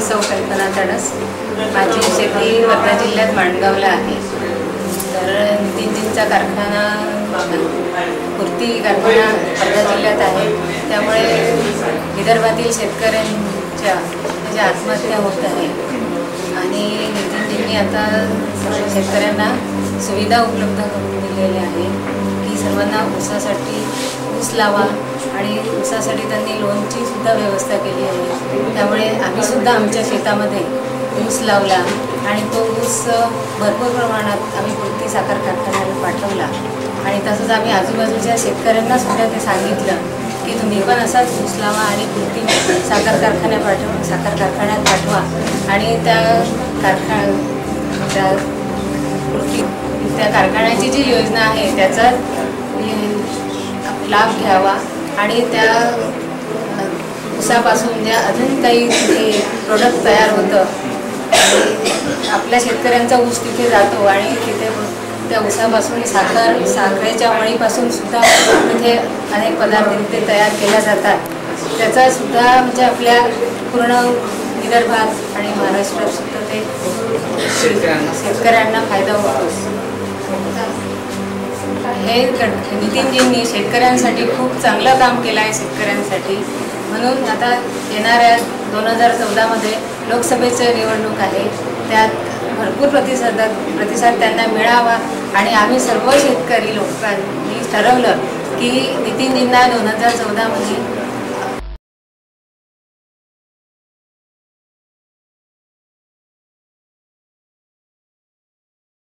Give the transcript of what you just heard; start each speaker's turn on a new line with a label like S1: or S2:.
S1: सौ कल्पना तडस। माझी शेती वर्धा जिल्ह्यात माणगावला आहे। तर नितीनजींचा कारखाना कुर्ती कारखाना वर्धा जिल्ह्यात आहे। त्यामुळे विदर्भातील शेतकऱ्यांच्या म्हणजे आत्महत्या होत आहे आणि नितीनजींनी आता शेतकऱ्यांना सुविधा उपलब्ध करून दिलेल्या आहे की सर्वांना ऊसासाठी ऊस लावा आणि ऊसासाठी त्यांनी लोनची सुद्धा व्यवस्था केली आहे। त्यामुळे आम्ही सुद्धा आमच्या शेतामध्ये ऊस लावला आणि तो ऊस भरपूर प्रमाणात आम्ही कुर्ती साखर कारखान्याला पाठवला आणि तसंच आम्ही आजूबाजूच्या शेतकऱ्यांना सुद्धा ते सांगितलं की तुम्ही पण असाच ऊस लावा आणि कुर्ती साखर कारखान्यात पाठवा आणि त्या कारखान्याची जी योजना आहे त्याचा लाभ घ्यावा आणि त्या ऊसापासून ज्या अजून काही प्रोडक्ट तयार होतं आपल्या शेतकऱ्यांचा ऊस तिथे जातो आणि तिथे त्या ऊसापासून साखरेच्या मळीपासून सुद्धा तिथे अनेक पदार्थ तिथे तयार केले जातात। त्याचा सुद्धा म्हणजे आपल्या पूर्ण विदर्भात आणि महाराष्ट्रात सुद्धा ते शेतकऱ्यांना फायदा होतो। हे नितीनजींनी शेतकऱ्यांसाठी खूप चांगलं काम केलं आहे शेतकऱ्यांसाठी। म्हणून आता येणाऱ्या 2014मध्ये लोकसभेची निवडणूक आहे, त्यात भरपूर प्रतिसाद त्यांना मिळावा आणि आम्ही सर्व शेतकरी लोकांनी ठरवलं की नितीनजींना 2014मध्ये